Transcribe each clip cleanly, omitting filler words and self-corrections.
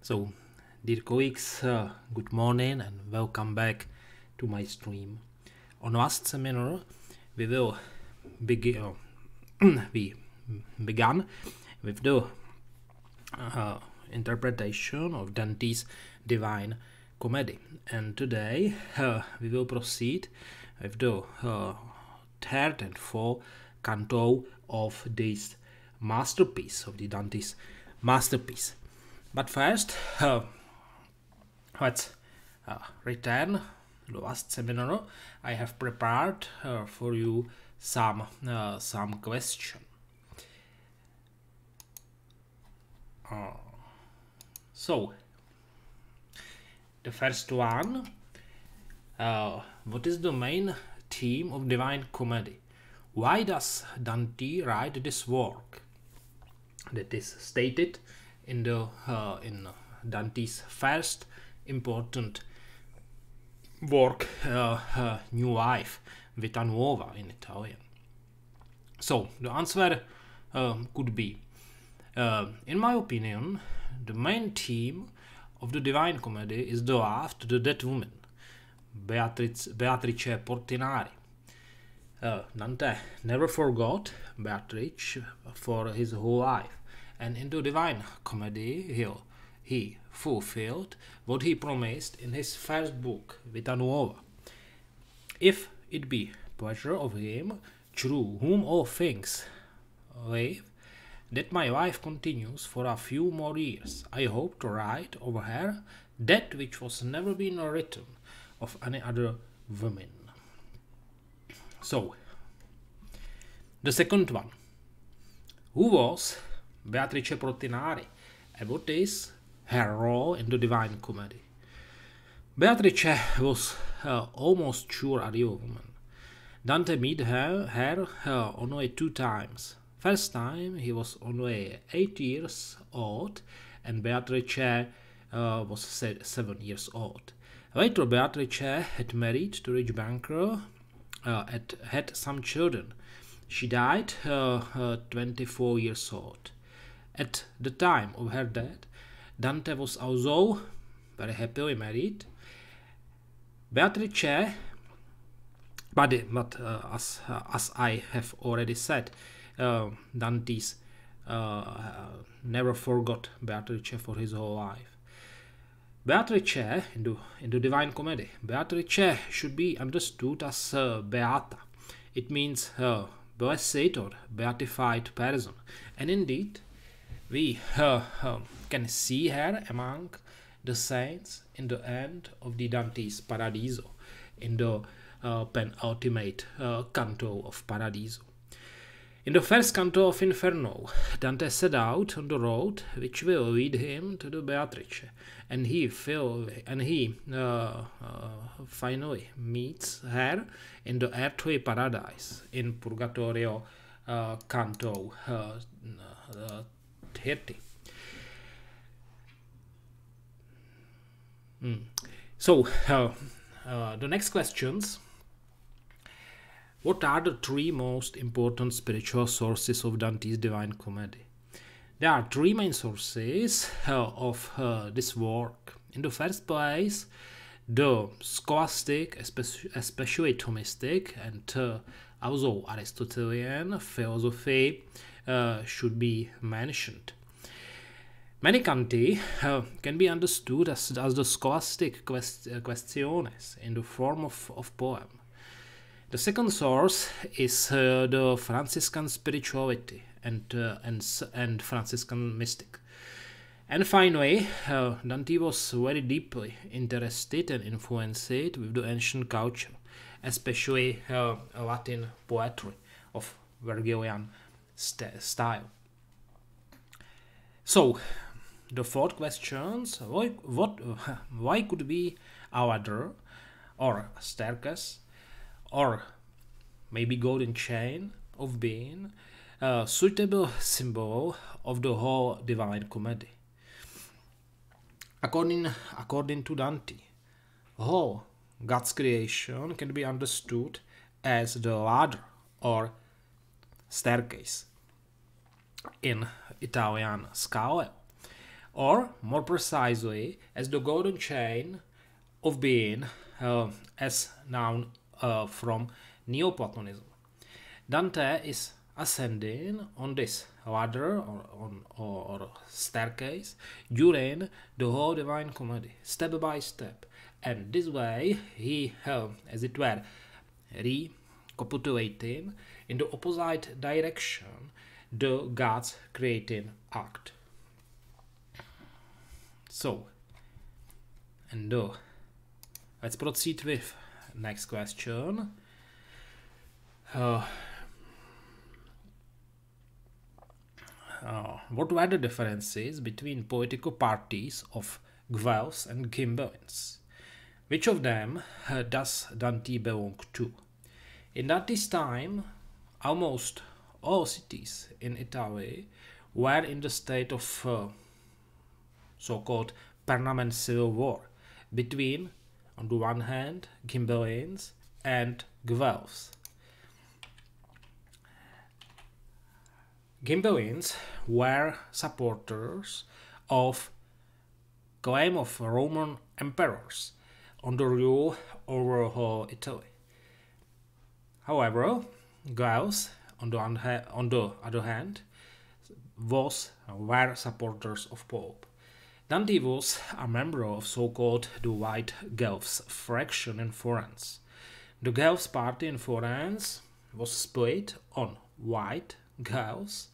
So, dear colleagues, good morning and welcome back to my stream. On last seminar, we will begin. We began with the interpretation of Dante's Divine Comedy, and today we will proceed with the third and fourth canto of this masterpiece of the Dante's masterpiece. But first, let's return to the last seminar. I have prepared for you some question. So, the first one, what is the main theme of Divine Comedy? Why does Dante write this work? That is stated in Dante's first important work, New Life, Vita Nuova in Italian. So the answer could be, in my opinion, the main theme of the Divine Comedy is the love to the dead woman, Beatrice Portinari. Dante never forgot Beatrice for his whole life, and in the Divine Comedy he fulfilled what he promised in his first book, Vita Nuova. If it be pleasure of him, through whom all things live, that my life continues for a few more years, I hope to write over her that which was never been written of any other woman. So, the second one. Who was Beatrice Portinari, and what is her role in the Divine Comedy? Beatrice was almost sure a real woman. Dante met her only 2 times. First time he was only 8 years old, and Beatrice was 7 years old. Later, Beatrice had married to a rich banker, had some children. She died 24 years old. At the time of her death, Dante was also very happily married. Beatrice, but as I have already said, Dante's never forgot Beatrice for his whole life. Beatrice, in the Divine Comedy, Beatrice should be understood as Beata. It means blessed or beatified person, and indeed we can see her among the saints in the end of the Dante's Paradiso, in the penultimate canto of Paradiso. In the first canto of Inferno, Dante set out on the road which will lead him to the Beatrice, and he finally meets her in the earthly paradise in Purgatorio, canto 30. So the next questions. What are the 3 most important spiritual sources of Dante's Divine Comedy? There are 3 main sources of this work. In the first place, the scholastic, especially Thomistic, and also Aristotelian philosophy should be mentioned. Many canti can be understood as the scholastic questiones in the form of poem. The second source is the Franciscan spirituality and Franciscan mystic. And finally, Dante was very deeply interested and influenced with the ancient culture, especially Latin poetry of Virgilian style. So, the 4th questions: why could be a ladder or a staircase, or maybe golden chain of being a suitable symbol of the whole Divine Comedy? According to Dante, whole God's creation can be understood as the ladder or staircase. In Italian scale, or more precisely as the golden chain of being, as known from Neoplatonism. Dante is ascending on this ladder or staircase during the whole Divine Comedy, step by step, and this way he, as it were, recapitulating in the opposite direction the God's creating act. So, and let's proceed with next question. What were the differences between political parties of Guelphs and Ghibellines? Which of them does Dante belong to? In Dante's time, almost all cities in Italy were in the state of so-called permanent civil war between, on the one hand, Ghibellines and Guelphs. Ghibellines were supporters of claim of Roman emperors on the rule over whole Italy. However, Guelphs, on the other hand, were supporters of Pope. Dante was a member of so-called the White Guelphs fraction in Florence. The Guelphs party in Florence was split on White Guelphs,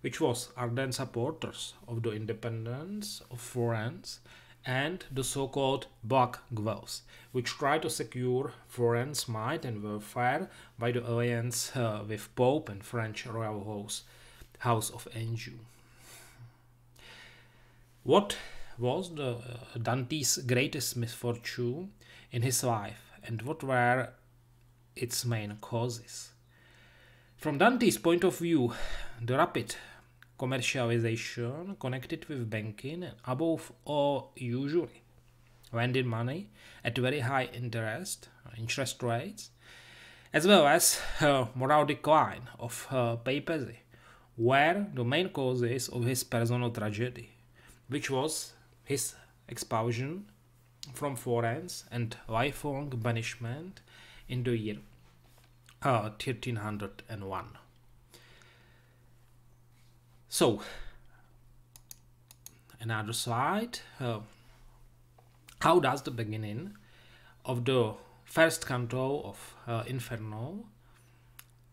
which was ardent supporters of the independence of Florence, and the so-called Black Guelphs, which tried to secure Florence's might and welfare by the alliance with Pope and French royal house of Anjou. What was Dante's greatest misfortune in his life, and what were its main causes? From Dante's point of view, the rapid commercialization connected with banking and above all usury lending money at very high interest rates, as well as moral decline of papacy, were the main causes of his personal tragedy, which was his expulsion from Florence and lifelong banishment in the year 1301. So, another slide. How does the beginning of the first canto of Inferno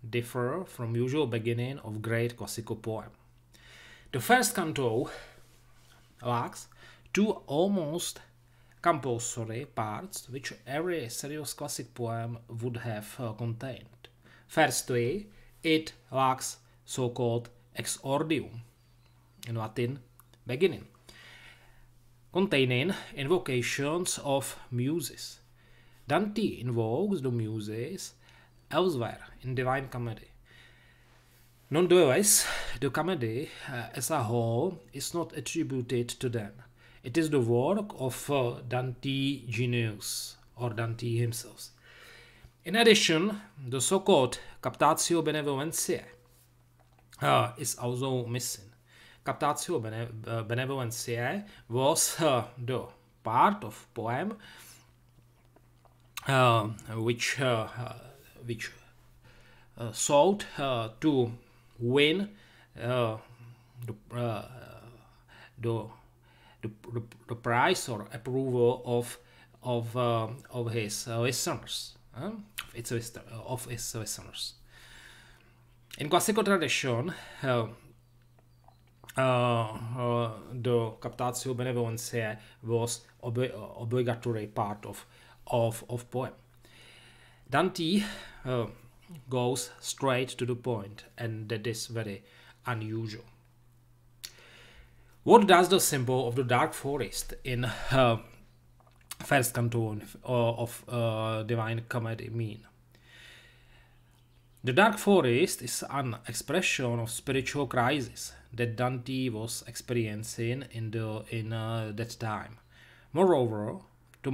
differ from usual beginning of great classical poem? The first canto lacks two almost compulsory parts which every serious classic poem would have contained. Firstly, it lacks so-called exordium, in Latin beginning, containing invocations of muses. Dante invokes the muses elsewhere in Divine Comedy. Nonetheless, the comedy as a whole is not attributed to them. It is the work of Dante genius, or Dante himself. In addition, the so-called captatio benevolentiae is also missing. Captatio benevolentiae was the part of poem which sought to win the prize or approval of his listeners, of his listeners. In classical tradition, the captatio benevolentiae was obligatory part of poem. Dante goes straight to the point, and that is very unusual. What does the symbol of the dark forest in first canto of Divine Comedy mean? The dark forest is an expression of spiritual crisis that Dante was experiencing in that time. Moreover, to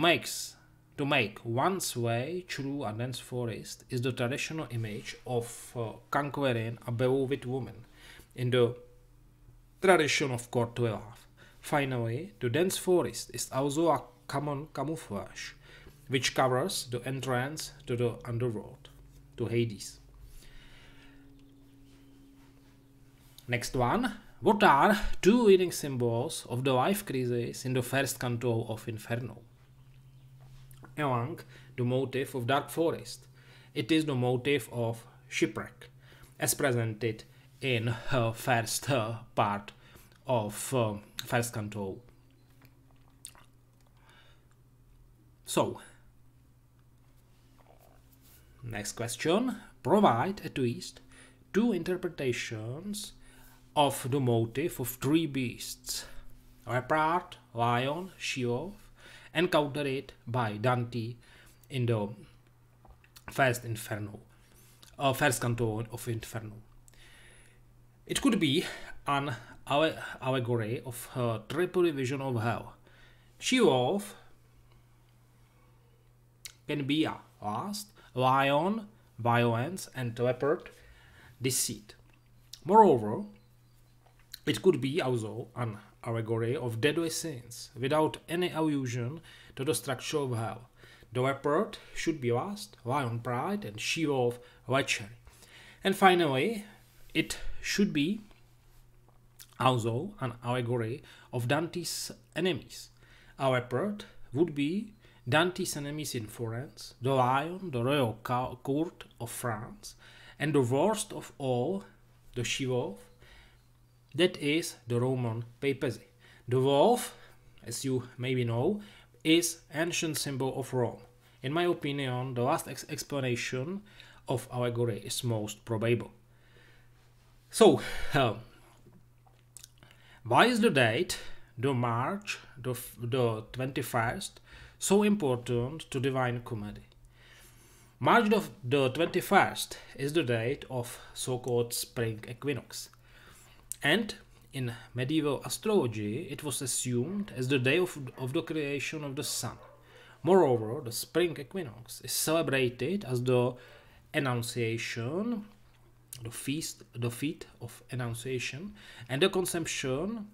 make one's way through a dense forest is the traditional image of conquering a beloved woman in the tradition of courtly love. Finally, the dense forest is also a common camouflage, which covers the entrance to the underworld, to Hades. Next one. What are two leading symbols of the life crisis in the first canto of Inferno? Among the motif of dark forest, it is the motif of shipwreck, as presented in first part of first canto. So, next question. Provide at least two interpretations of the motif of three beasts: leopard, lion, she-wolf, and counter it by Dante in the first canto of Inferno. It could be an allegory of a triple division of hell. She-wolf can be a lust, lion, violence, and leopard, deceit. Moreover, it could be also an allegory of deadly sins, without any allusion to the structure of hell. The leopard should be lust, lion pride, and she-wolf lechery. And finally, it should be also an allegory of Dante's enemies. A leopard would be Dante's enemies in Florence, the lion, the royal court of France, and the worst of all, the she-wolf, that is the Roman papacy. The wolf, as you maybe know, is ancient symbol of Rome. In my opinion, the last explanation of allegory is most probable. So, why is the date, the March, the 21st, so important to Divine Comedy? March the 21st is the date of so-called spring equinox. And in medieval astrology, it was assumed as the day of the creation of the sun. Moreover, the spring equinox is celebrated as the Annunciation, the feast of Annunciation, and the conception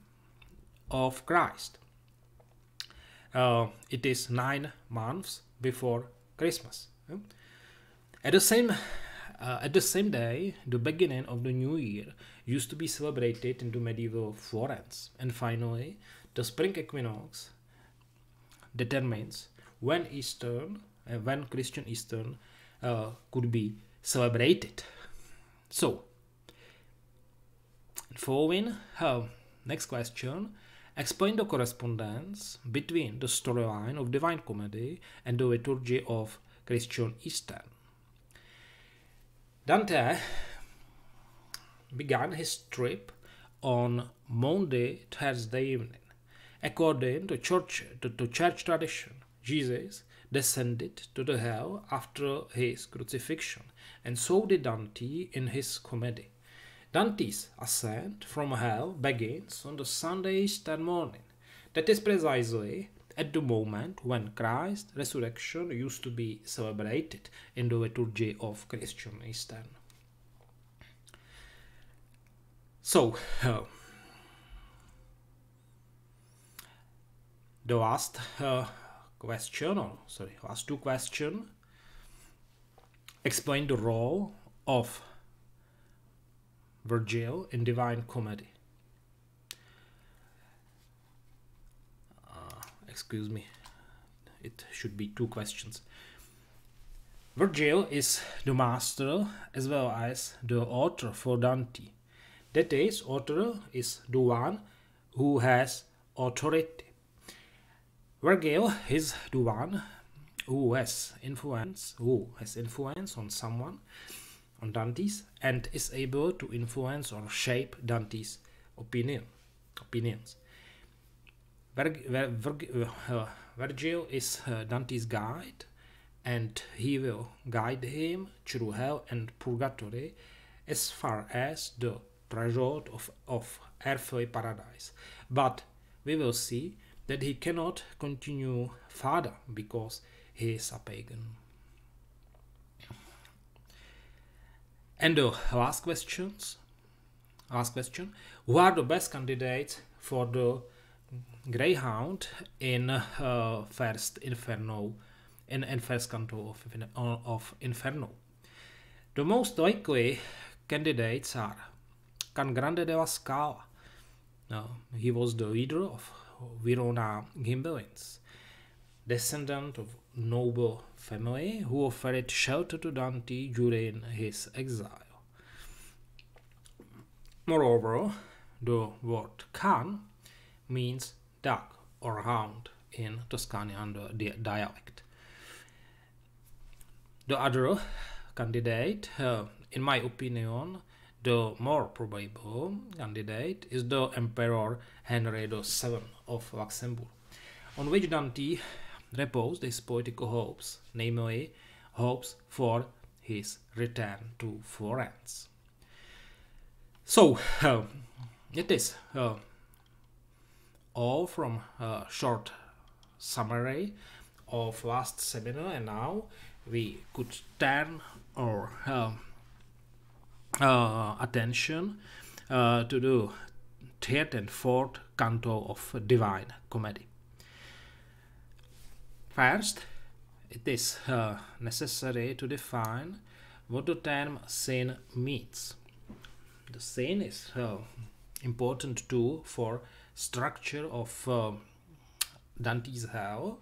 of Christ. It is 9 months before Christmas. At the same day, the beginning of the new year used to be celebrated in the medieval Florence. And finally, the spring equinox determines when Christian Easter could be celebrated. So, following next question, explain the correspondence between the storyline of Divine Comedy and the liturgy of Christian Easter. Dante began his trip on Maundy Thursday evening. According to church tradition, Jesus descended to the hell after his crucifixion, and so did Dante in his comedy. Dante's ascent from hell begins on the Sunday Easter morning. That is precisely at the moment when Christ's resurrection used to be celebrated in the liturgy of Christian Easter. So, the last two questions explain the role of Virgil in Divine Comedy. Excuse me, it should be 2 questions. Virgil is the master as well as the author for Dante. That is, author is the one who has authority. Virgil is the one who has influence on someone, on Dante's, and is able to influence or shape Dante's opinions. Virgil is Dante's guide, and he will guide him through hell and purgatory as far as the threshold of earthly paradise. But we will see that he cannot continue further because he is a pagan. And the last question: who are the best candidates for the Greyhound in first Inferno, in first canto of Inferno. The most likely candidates are Can Grande della Scala. He was the leader of Verona Ghibellines, descendant of noble family who offered shelter to Dante during his exile. Moreover, the word can means dog or hound in Tuscanian dialect. The other candidate, in my opinion, the more probable candidate is the Emperor Henry VII of Luxembourg, on which Dante reposed his political hopes, namely hopes for his return to Florence. So, it is all from a short summary of last seminar, and now we could turn our attention to the third and fourth canto of Divine Comedy. First, it is necessary to define what the term sin means. The sin is important tool for structure of Dante's Hell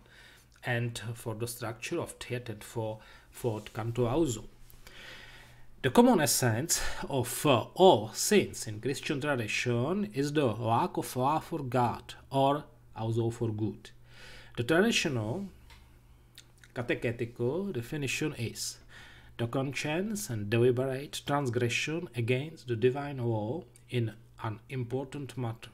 and for the structure of third and fourth canto also. The common essence of all sins in Christian tradition is the lack of love for God or also for good. The traditional catechetical definition is the conscious and deliberate transgression against the divine law in an important matter.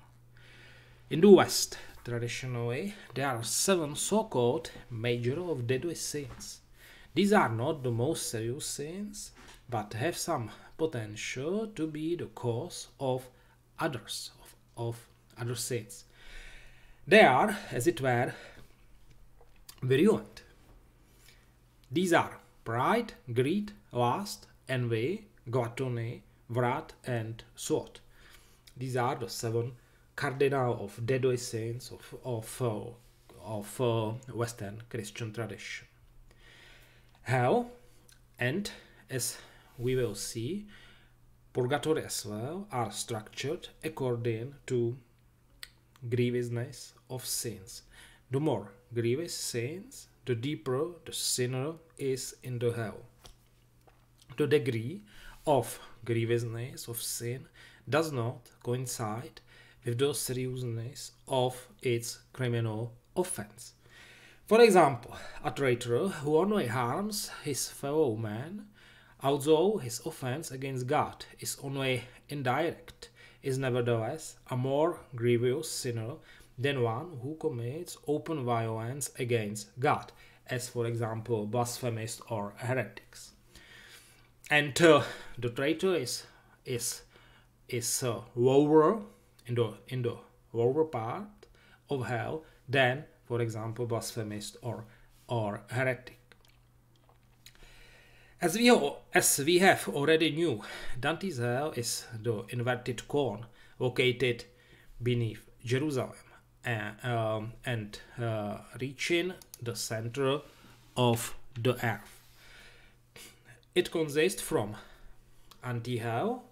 In the West, traditionally, there are 7 so-called major or deadly sins. These are not the most serious sins, but have some potential to be the cause of others, of other sins. They are, as it were, virulent. These are pride, greed, lust, envy, gluttony, wrath, and sloth. These are the 7 cardinal of deadly sins of Western Christian tradition. Hell, and as we will see, purgatory as well, are structured according to grievousness of sins. The more grievous sins, the deeper the sinner is in the hell. The degree of grievousness of sin does not coincide with the seriousness of its criminal offense. For example, a traitor who only harms his fellow man, although his offense against God is only indirect, is nevertheless a more grievous sinner than one who commits open violence against God, as for example blasphemists or heretics. And the traitor is lower in the lower part of hell than, for example, blasphemist or heretic. As we have already knew, Dante's hell is the inverted cone located beneath Jerusalem and reaching the center of the earth. It consists from anti-hell,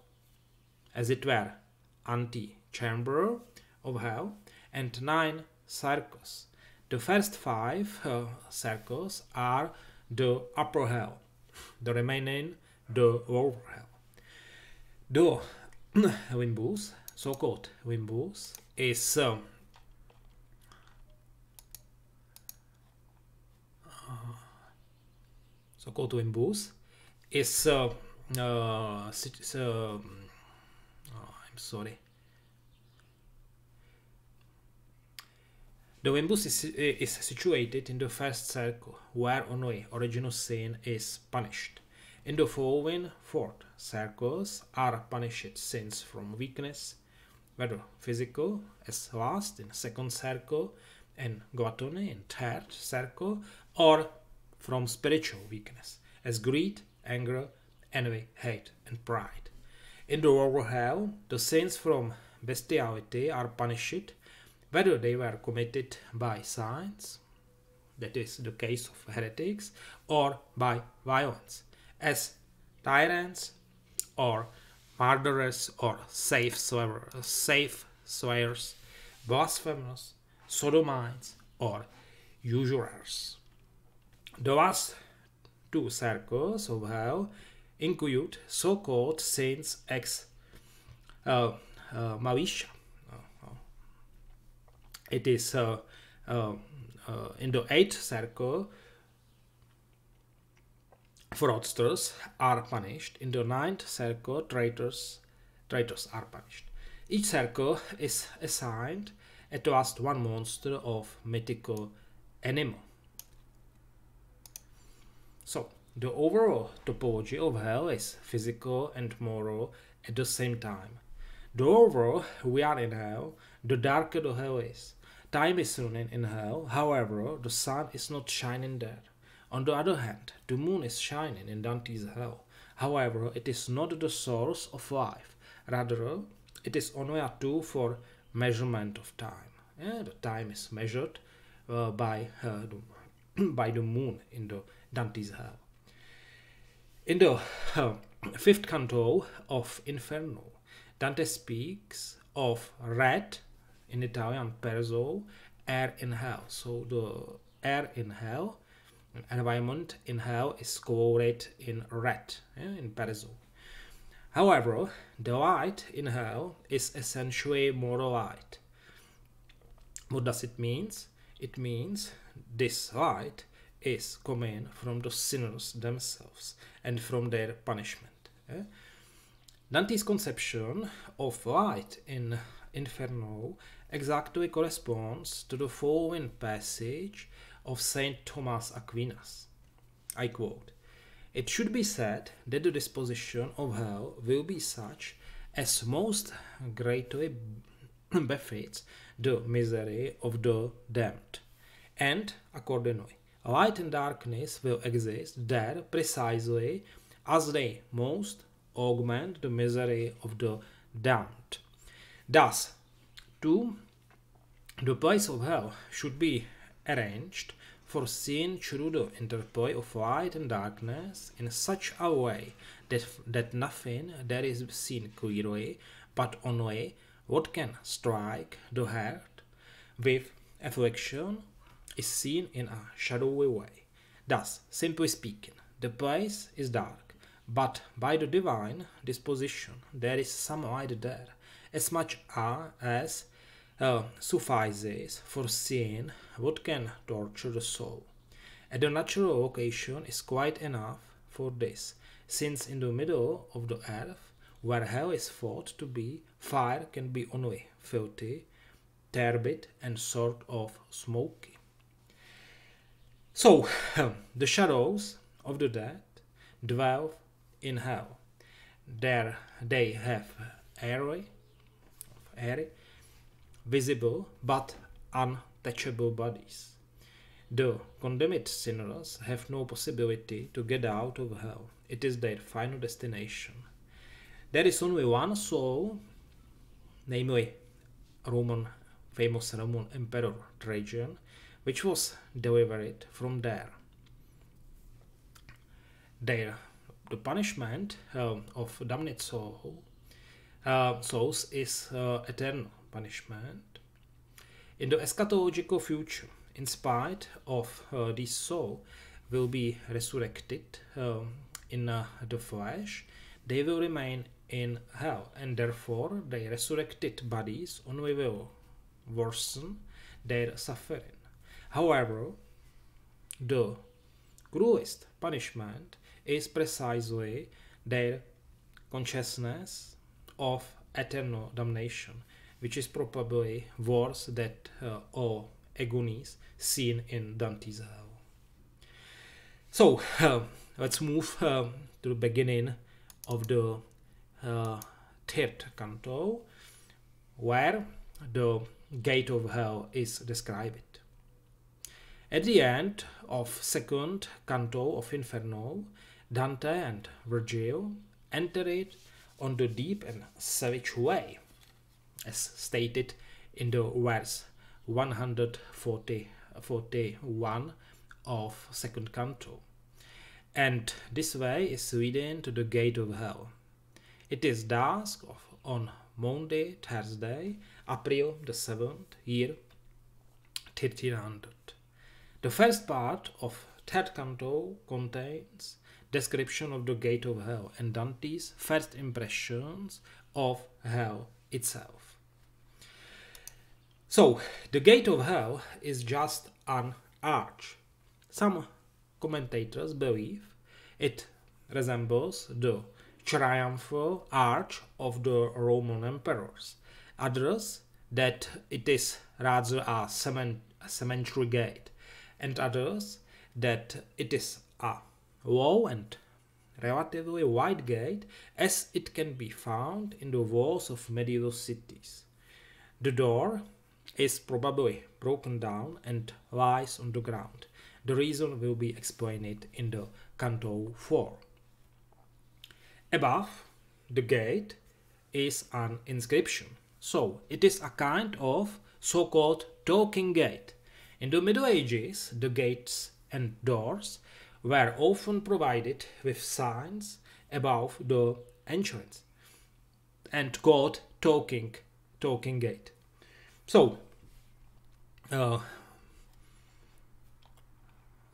as it were, anti-chamber of hell, and 9 circles. The first 5 circles are the upper hell, the remaining the lower hell. The limbus, so-called limbus, is so-called limbus is I'm sorry. The limbus is situated in the first circle, where only original sin is punished. In the following 4 circles are punished sins from weakness, whether physical, as last in second circle, and gluttony in third circle, or from spiritual weakness, as greed, anger, envy, hate, and pride. In the lower hell, the sins from bestiality are punished whether they were committed by science, that is the case of heretics, or by violence, as tyrants or murderers or safe swearers, blasphemers, sodomites, or usurers. The last two circles of hell include so-called saints ex malicia. It is in the 8th circle, fraudsters are punished. In the 9th circle, traitors are punished. Each circle is assigned at last one monster of mythical animal. So, the overall topology of hell is physical and moral at the same time. The lower we are in hell, the darker the hell is. Time is running in hell, however, the sun is not shining there. On the other hand, the moon is shining in Dante's hell. However, it is not the source of life. Rather, it is only a tool for measurement of time. The time is measured by the moon in the Dante's hell. In the 5th canto of Inferno, Dante speaks of red, in Italian perzo, air in hell. So the air in hell, environment in hell is colored in red, in perzo. However, the light in hell is essentially moral light. What does it mean? It means this light is coming from the sinners themselves and from their punishment. Dante's conception of light in Inferno exactly corresponds to the following passage of Saint Thomas Aquinas. I quote, "It should be said that the disposition of hell will be such as most greatly befits the misery of the damned, and accordingly, light and darkness will exist there precisely as they most augment the misery of the damned. Thus, too, the place of hell should be arranged for seeing through the interplay of light and darkness in such a way that nothing there is seen clearly, but only what can strike the heart with affliction is seen in a shadowy way. Thus, simply speaking, the place is dark, but by the divine disposition there is some light there, as much as suffices for seeing what can torture the soul. And the natural location is quite enough for this, since in the middle of the earth, where hell is thought to be, fire can be only filthy, turbid, and sort of smoky. So, the shadows of the dead dwell in hell. There they have airy, visible but untouchable bodies. The condemned sinners have no possibility to get out of hell. It is their final destination. There is only one soul, namely famous Roman Emperor Trajan, which was delivered from there. The punishment of damned souls is eternal punishment. In the eschatological future, in spite of this soul will be resurrected in the flesh, they will remain in hell, and therefore their resurrected bodies only will worsen their suffering. However, the cruelest punishment is precisely their consciousness of eternal damnation, which is probably worse than all agonies seen in Dante's hell. So, let's move to the beginning of the 3rd canto, where the gate of hell is described. At the end of 2nd canto of Inferno, Dante and Virgil enter it on the deep and savage way, as stated in the verse 141 of second canto. And this way is leading to the gate of hell. It is dusk on Monday, Thursday, April the 7th, year 1300. The first part of third canto contains description of the gate of hell and Dante's first impressions of hell itself. So, the gate of hell is just an arch. Some commentators believe it resembles the triumphal arch of the Roman emperors. Others that it is rather a cemetery gate, and others that it is a low and relatively wide gate as it can be found in the walls of medieval cities. The door is probably broken down and lies on the ground. The reason will be explained in the Canto 4. Above the gate is an inscription, so it is a kind of so-called talking gate. In the Middle Ages, the gates and doors were often provided with signs above the entrance and called talking gate. So,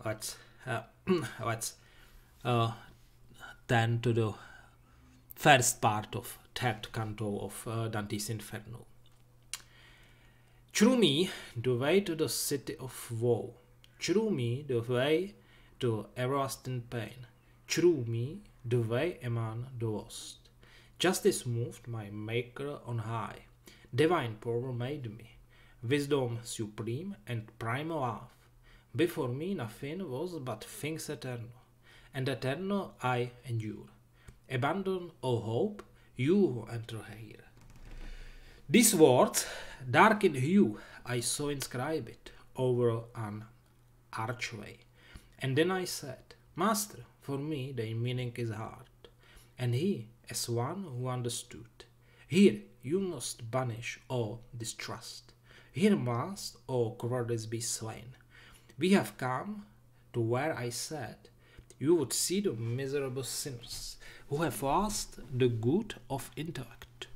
let's turn to the first part of third canto of Dante's Inferno. Show me the way to the city of woe. Show me the way to everlasting pain. Show me the way among the lost. Justice moved my Maker on high. Divine power made me. Wisdom supreme and primal love. Before me nothing was but things eternal, and eternal I endure. Abandon all hope, you who enter here. These words, dark in hue, I saw inscribed over an archway. And then I said, Master, for me the meaning is hard. And he, as one who understood, here you must banish all distrust. Here must all cowardice be slain. We have come to where I said you would see the miserable sinners who have lost the good of intellect.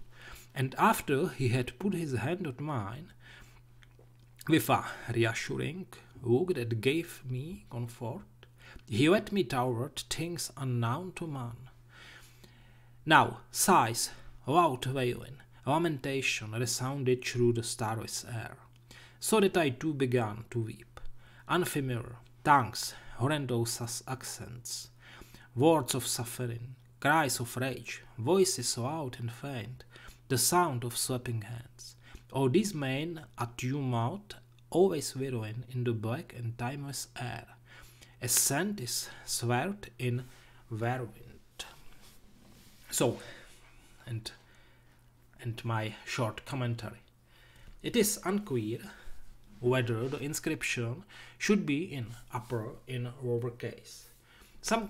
And after he had put his hand on mine, with a reassuring look that gave me comfort, he led me toward things unknown to man. Now sighs, loud wailing, lamentation resounded through the starless air, so that I too began to weep. Unfamiliar tongues, horrendous accents, words of suffering, cries of rage, voices loud and faint, the sound of sweeping hands. All these made a tumult, always whirling in the black and timeless air, as scent is swirled in whirlwind. So, and my short commentary. It is unclear whether the inscription should be in upper in lowercase. Some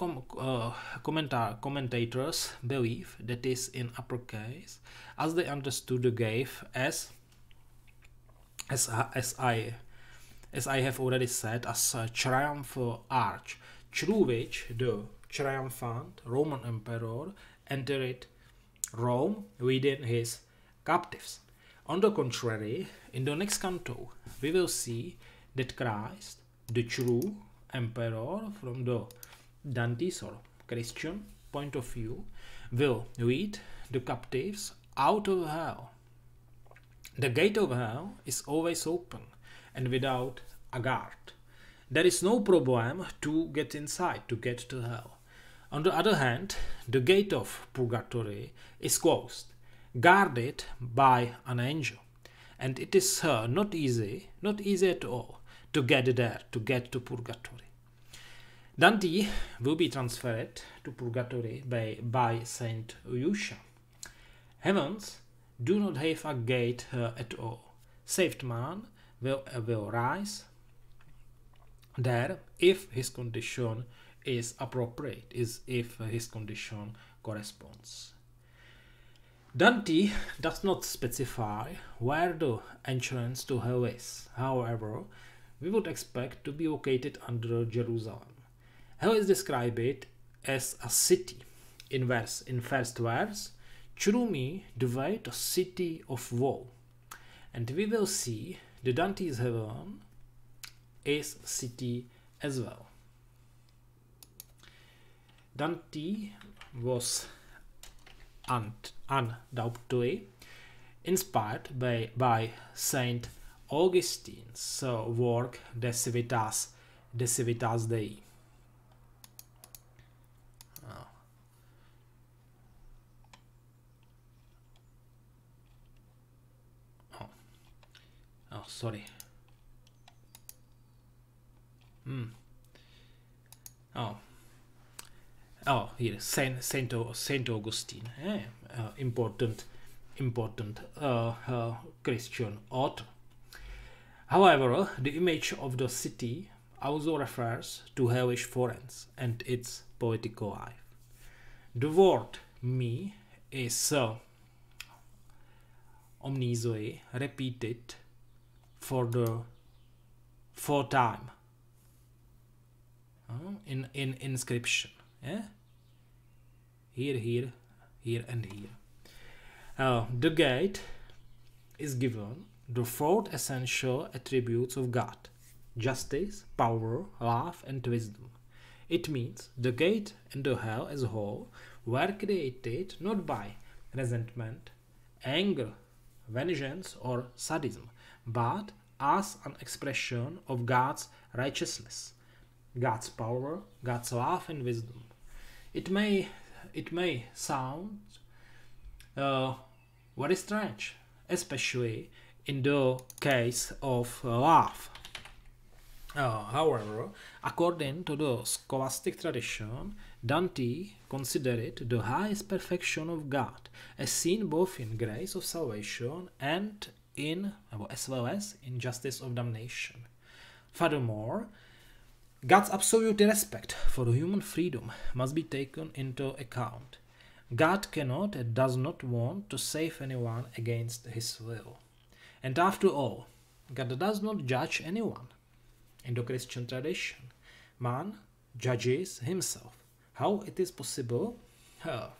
commentators believe that is in uppercase, as they understood the gave as I have already said, as a triumphal arch, through which the triumphant Roman emperor entered Rome leading his captives. On the contrary, in the next canto, we will see that Christ, the true emperor from the Dante's or Christian point of view, will lead the captives out of hell. The gate of hell is always open and without a guard. There is no problem to get inside, to get to hell. On the other hand, the gate of purgatory is closed, guarded by an angel, and it is not easy at all to get there, to get to purgatory. Dante will be transferred to purgatory by Saint Lucia. Heavens do not have a gate at all. Saved man will rise there if his condition is appropriate, if his condition corresponds. Dante does not specify where the entrance to hell is. However, we would expect to be located under Jerusalem. Hell is described as a city. In first verse, "Through me the way to city of woe." And we will see the Dante's heaven is city as well. Dante was undoubtedly inspired by Saint Augustine's work De Civitas Dei. Oh, sorry. Here Saint Augustine, important Christian author. However, the image of the city also refers to hellish forens and its political life. The word "me" is omnisciously repeated for the fourth time in inscription. Yeah? Here, and here. The gate is given the four essential attributes of God: justice, power, love, and wisdom. It means the gate and the hell as a whole were created not by resentment, anger, vengeance, or sadism, but as an expression of God's righteousness, God's power, God's love and wisdom. It may sound very strange, especially in the case of love. However, according to the scholastic tradition, Dante considered the highest perfection of God, as seen both in grace of salvation and as well as in justice of damnation. Furthermore, God's absolute respect for human freedom must be taken into account. God cannot and does not want to save anyone against his will. And after all, God does not judge anyone. In the Christian tradition, man judges himself. How it is possible?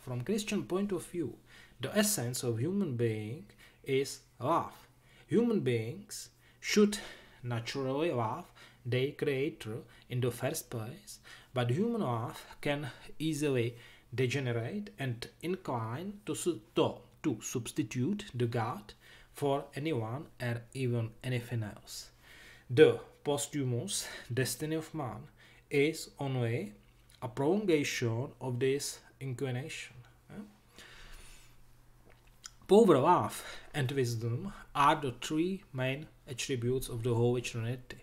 From Christian point of view, the essence of human being is love. Human beings should naturally love their creator in the first place, but human love can easily degenerate and incline to substitute the God for anyone or even anything else. The posthumous destiny of man is only a prolongation of this inclination. Power, love, and wisdom are the three main attributes of the Holy Trinity.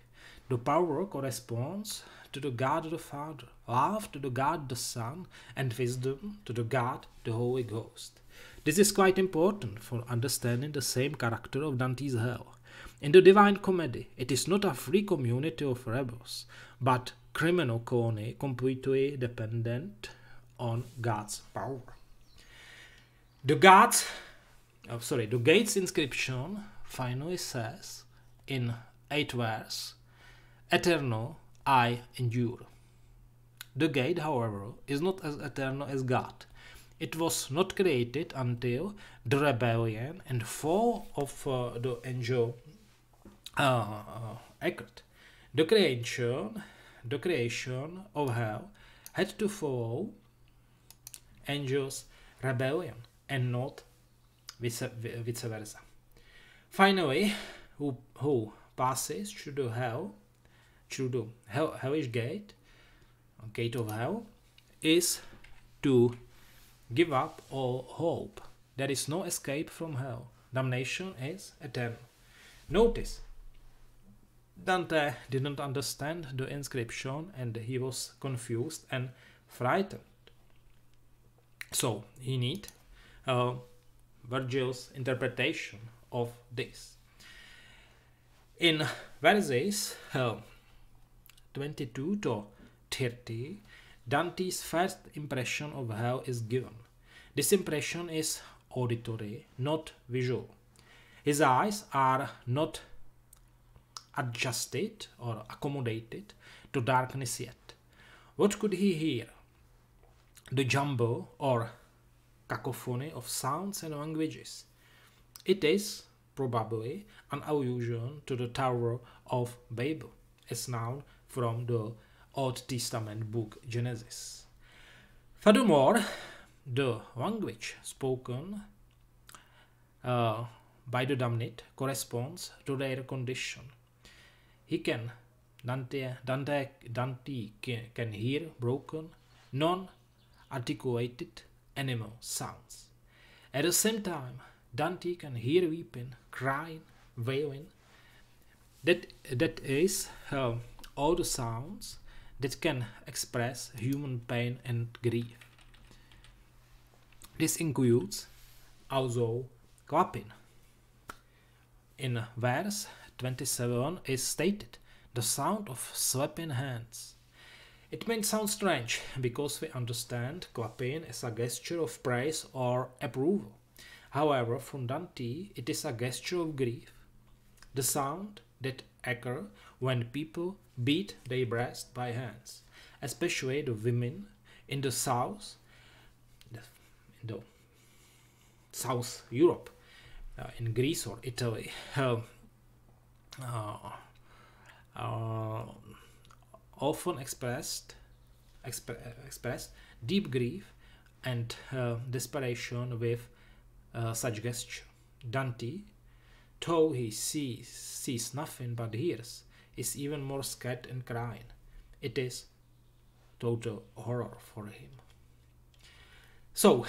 The power corresponds to the God the Father, love to the God the Son, and wisdom to the God the Holy Ghost. This is quite important for understanding the same character of Dante's hell. In the Divine Comedy, it is not a free community of rebels, but criminal colony completely dependent on God's power. The gate's inscription finally says in 8th verse, "Eternal I endure." The gate, however, is not as eternal as God. It was not created until the rebellion and fall of the angel Eckhart. The creation of hell had to follow angels' rebellion and not vice versa. Finally, who passes through the hellish gate of hell, is to give up all hope. There is no escape from hell. Damnation is eternal. Notice, Dante didn't understand the inscription and he was confused and frightened. So he need Virgil's interpretation of this. In verses 22 to 30, Dante's first impression of hell is given. This impression is auditory, not visual. His eyes are not adjusted or accommodated to darkness yet. What could he hear? The jumble or cacophony of sounds and languages. It is probably an allusion to the Tower of Babel, as known from the Old Testament book Genesis. Furthermore, the language spoken by the damned corresponds to their condition. Dante can hear broken, non-articulated animal sounds. At the same time, Dante can hear weeping, crying, wailing. That is all the sounds that can express human pain and grief. This includes also clapping. In verse 27 is stated the sound of slapping hands. It may sound strange because we understand clapping as a gesture of praise or approval. However, from Dante, it is a gesture of grief. The sound that occurs when people beat their breast by hands, especially the women in the South Europe, in Greece or Italy, often expressed deep grief and desperation with such gesture. Dante, though he sees nothing but hears, is even more scared and crying. It is total horror for him. So,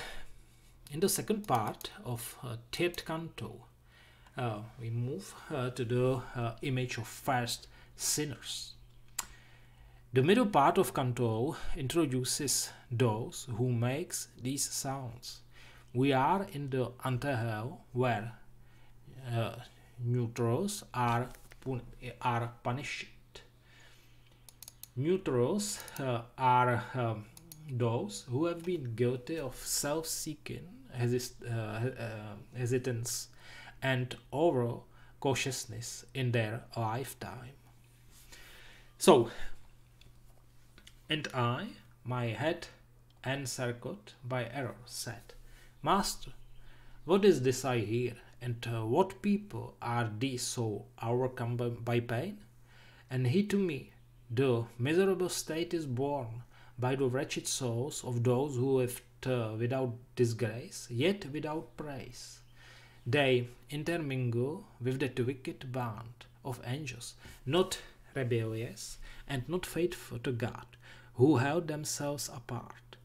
in the second part of third canto, we move to the image of first sinners. The middle part of canto introduces those who makes these sounds. We are in the antehell where neutrals are punished. Neutrals are those who have been guilty of self-seeking, hesitance, and over cautiousness in their lifetime. So, and I, my head encircled by error, said, Master, what is this I hear, and what people are these so overcome by pain? And he to me, the miserable state is borne by the wretched souls of those who lived without disgrace, yet without praise. They intermingle with that wicked band of angels, not rebellious and not faithful to God, who held themselves apart.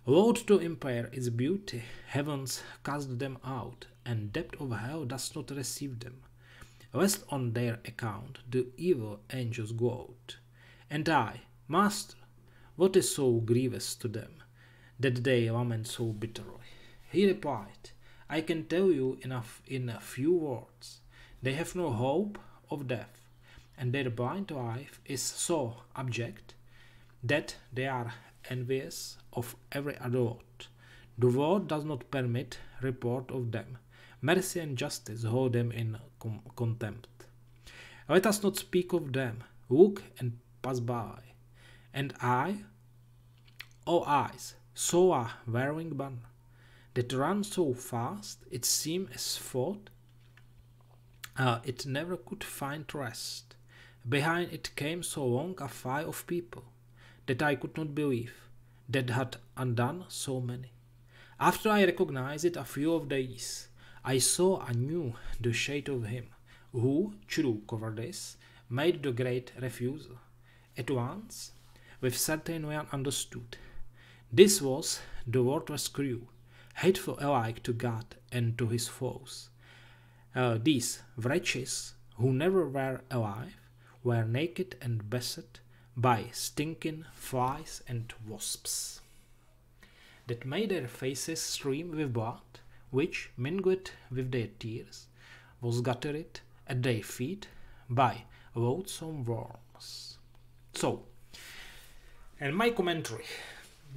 Loath to impair its beauty, heavens cast them out, and depth of hell does not receive them, lest on their account the evil angels gloat. And I, Master, what is so grievous to them, that they lament so bitterly? He replied, I can tell you enough in a few words. They have no hope of death, and their blind life is so abject that they are envious of every adult. The world does not permit report of them. Mercy and justice hold them in contempt. Let us not speak of them. Look and pass by. And I, O eyes, saw a whirling banner that ran so fast it seemed as thought it never could find rest. Behind it came so long a file of people that I could not believe that had undone so many. After I recognized it a few of these, I saw anew the shade of him who, through cowardice, made the great refusal. At once, with certainty I understood. This was the worthless crew, hateful alike to God and to his foes. These wretches, who never were alive, were naked and beset by stinking flies and wasps, that made their faces stream with blood, which, mingled with their tears, was gathered at their feet by loathsome worms. So, and my commentary,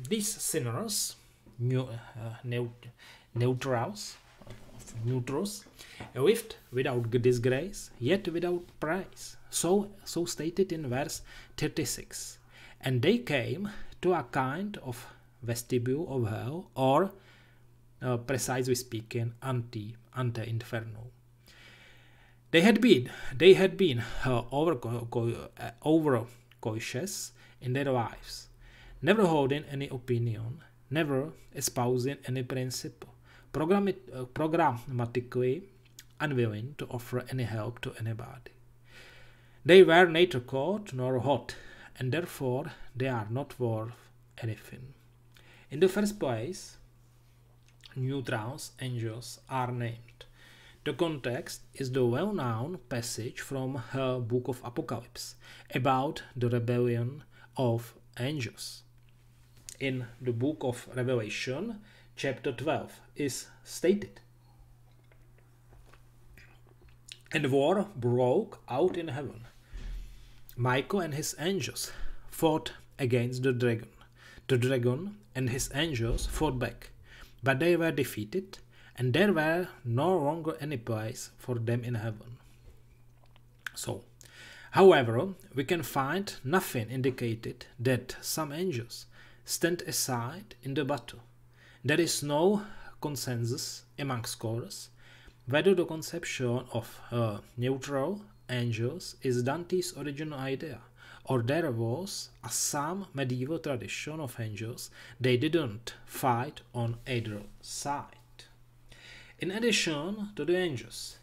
these sinners, neutrals, lived without disgrace, yet without praise. So stated in verse 36. And they came to a kind of vestibule of hell, or precisely speaking, ante inferno. They had been over cautious in their lives, never holding any opinion, never espousing any principle, programmatically unwilling to offer any help to anybody. They were neither cold nor hot, and therefore they are not worth anything. In the first place, neutrals, angels, are named. The context is the well-known passage from the book of Apocalypse about the rebellion of angels. In the book of Revelation, chapter 12 is stated, and war broke out in heaven. Michael and his angels fought against the dragon. The dragon and his angels fought back, but they were defeated, and there were no longer any place for them in heaven. So, however, we can find nothing indicated that some angels stand aside in the battle. There is no consensus among scholars whether the conception of neutral angels is Dante's original idea, or there was some medieval tradition of angels they didn't fight on either side. In addition to the angels,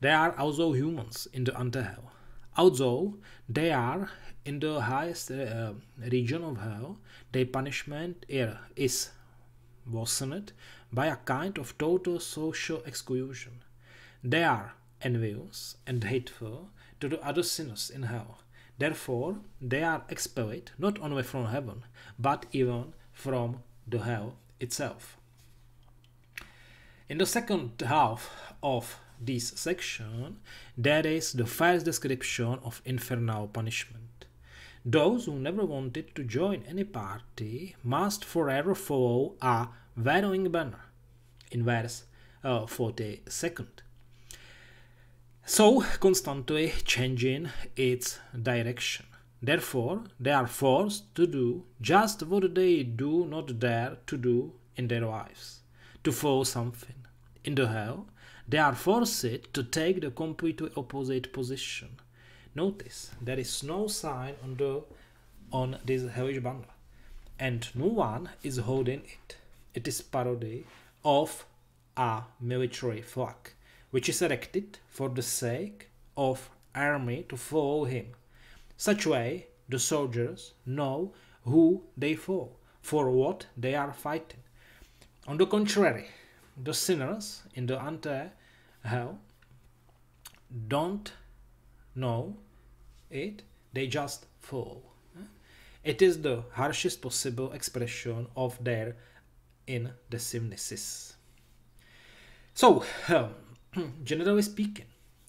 there are also humans in the antehell. Although they are in the highest region of hell, their punishment is worsened by a kind of total social exclusion. They are envious and hateful to the other sinners in hell. Therefore, they are expelled not only from heaven, but even from the hell itself. In the second half of this section, there is the first description of infernal punishment. Those who never wanted to join any party must forever follow a warning banner in verse 42. So constantly changing its direction. Therefore, they are forced to do just what they do not dare to do in their lives, to follow something. In the hell, they are forced to take the completely opposite position. Notice, there is no sign on this hellish banner, and no one is holding it. It is parody of a military flag, which is erected for the sake of army to follow him. Such way, the soldiers know who they follow, for what they are fighting. On the contrary, the sinners in the ante-hell don't know it, they just follow. It is the harshest possible expression of their indecisiveness. So, generally speaking,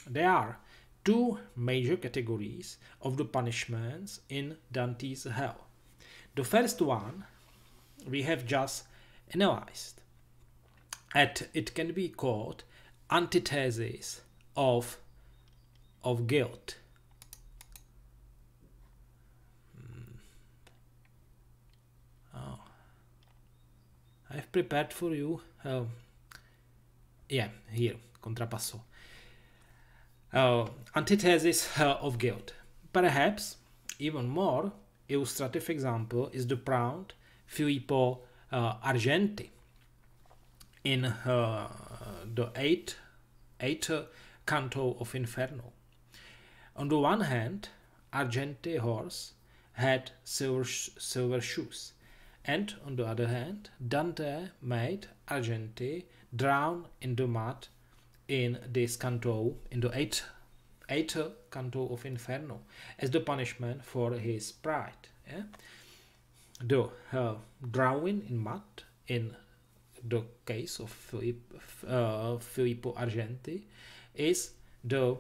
there are two major categories of the punishments in Dante's hell. The first one we have just analyzed, and it can be called antithesis of guilt. I've prepared for you, here, contrapasso. Antithesis of guilt. Perhaps even more illustrative example is the proud Filippo Argenti in the eighth canto of Inferno. On the one hand, Argenti horse had silver shoes, and on the other hand, Dante made Argenti drown in the mud in this canto, in the eighth canto of Inferno, as the punishment for his pride. Yeah? The drowning in mud in the case of Filippo Argenti is the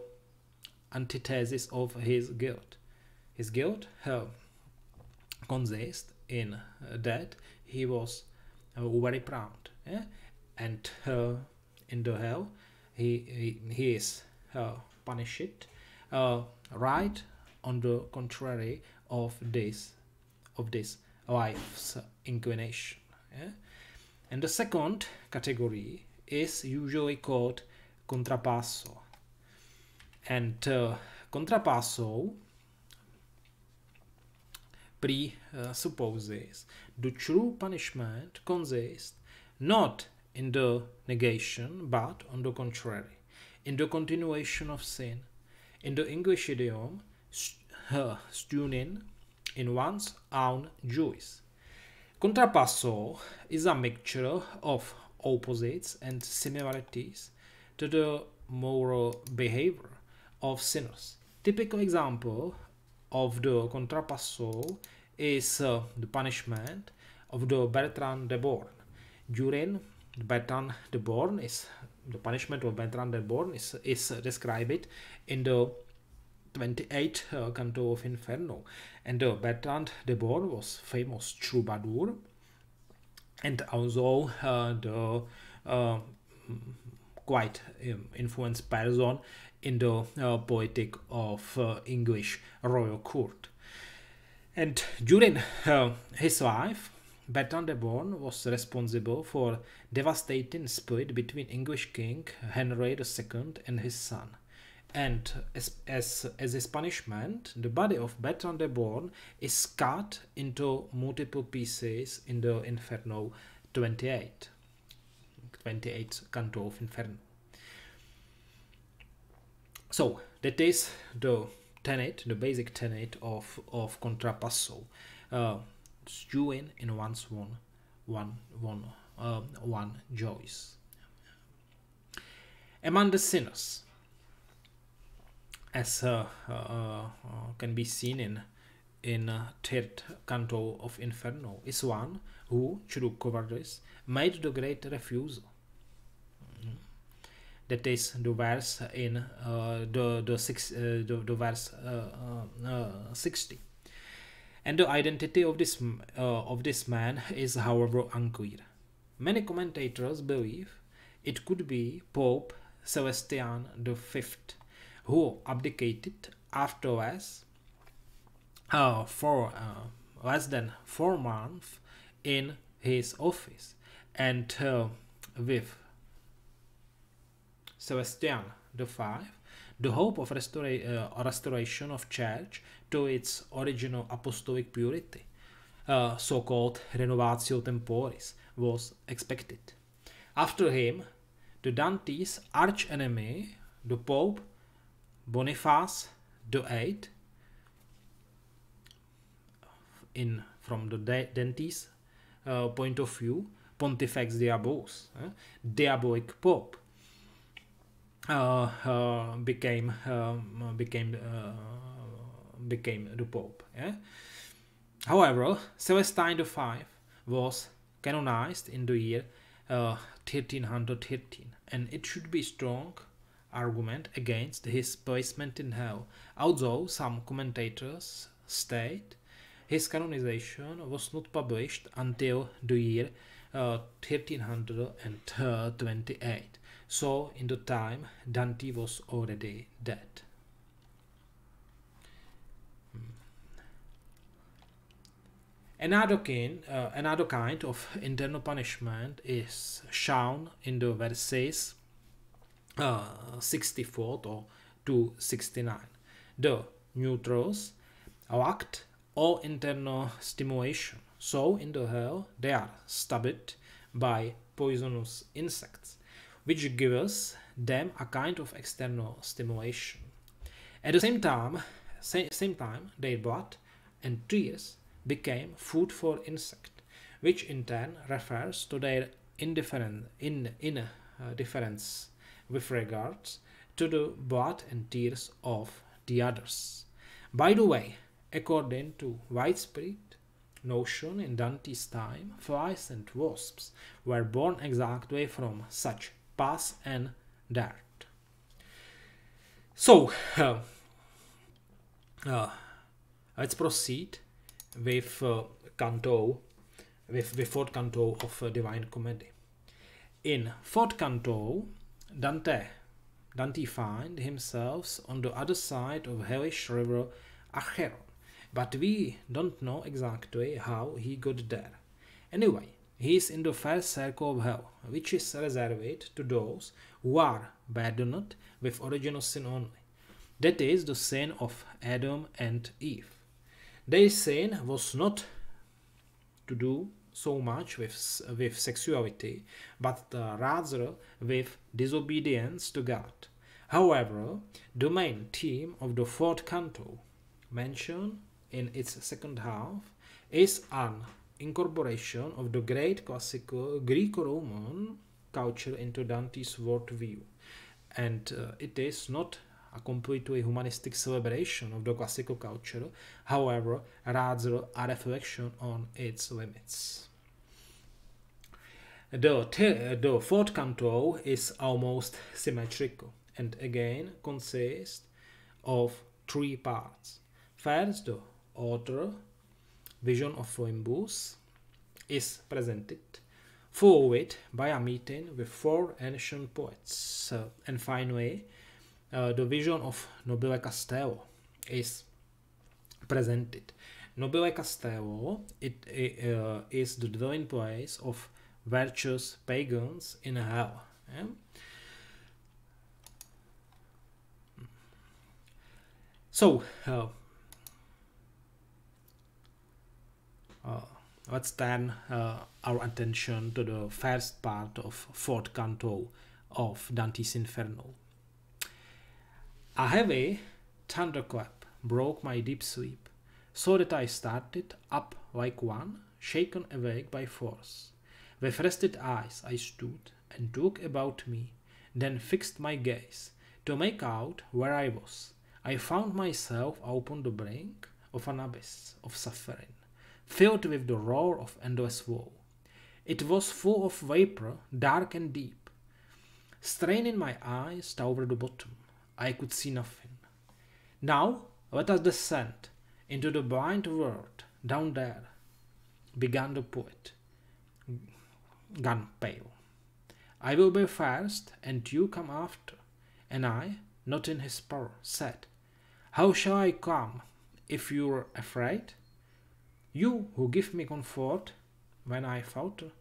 antithesis of his guilt. His guilt consists in that he was very proud. Yeah? and in the hell he is punished. Right on the contrary of this life's inclination. Yeah? And the second category is usually called contrapasso. And contrapasso presupposes the true punishment consists not in the negation but on the contrary, in the continuation of sin. In the English idiom, stewing in one's own juice. Contrapasso is a mixture of opposites and similarities to the moral behavior of sinners. Typical example of the contrapasso is the punishment of the Bertrand de Born. During Bertrand de Born is the punishment of Bertrand de Born is described in the 28th canto of Inferno, and Bertrand de Born was famous troubadour, and also the quite influenced person in the poetic of English royal court. And during his life, Bertrand de Born was responsible for devastating split between English King Henry II and his son. And as his punishment, the body of Bertrand de Born is cut into multiple pieces in the Inferno 28th canto of Inferno. So that is the basic tenet of contrapasso, stewing in one's one joys. Among the sinners, as can be seen in third canto of Inferno, is one who, through cowardice, made the great refusal. That is the verse in the verse 60. And the identity of this man is, however, unclear. Many commentators believe it could be Pope Celestian V, who abdicated after less than 4 months in his office, and with Celestian V, the hope of restoration of church to its original apostolic purity, so-called renovatio temporis, was expected. After him, the Dante's arch-enemy, the Pope Boniface VIII, from the Dante's point of view, Pontifex Diabolus, diabolic Pope, became the Pope. Yeah? However, Celestine V was canonized in the year 1313, and it should be strong argument against his placement in hell, although some commentators state his canonization was not published until the year 1328. So in the time Dante was already dead. Another kind of internal punishment is shown in the verses 64 to 69. The neutrals lacked all internal stimulation, so in the hell they are stabbed by poisonous insects, which gives them a kind of external stimulation. At the same time, their blood and tears became food for insect, which in turn refers to their indifference with regards to the blood and tears of the others. By the way, according to widespread notion in Dante's time, flies and wasps were born exactly from such pus and dirt. So, let's proceed with fourth canto of Divine Comedy. In fourth canto, Dante finds himself on the other side of hellish river Acheron, but we don't know exactly how he got there. Anyway, he is in the first circle of hell, which is reserved to those who are burdened with original sin only. That is the sin of Adam and Eve. Their sin was not to do so much with sexuality, but rather with disobedience to God. However, the main theme of the fourth canto, mentioned in its second half, is an incorporation of the great classical Greco-Roman culture into Dante's worldview, and it is not a completely humanistic celebration of the classical culture, however, rather a reflection on its limits. The fourth canto is almost symmetrical and again consists of three parts. First, the author vision of limbus is presented, followed by a meeting with four ancient poets, and finally the vision of Nobile Castello is presented. Nobile Castello is the dwelling place of virtuous pagans in hell. So let's turn our attention to the first part of fourth canto of Dante's Inferno. A heavy thunderclap broke my deep sleep, so that I started up like one shaken awake by force. With rested eyes I stood and looked about me, then fixed my gaze to make out where I was. I found myself upon the brink of an abyss of suffering, filled with the roar of endless woe. It was full of vapor, dark and deep. Straining my eyes toward the bottom, I could see nothing. Now let us descend into the blind world down there, began the poet, gun pale. I will be first, and you come after. And I, not in his power, said, how shall I come if you're afraid? You who give me comfort when I falter.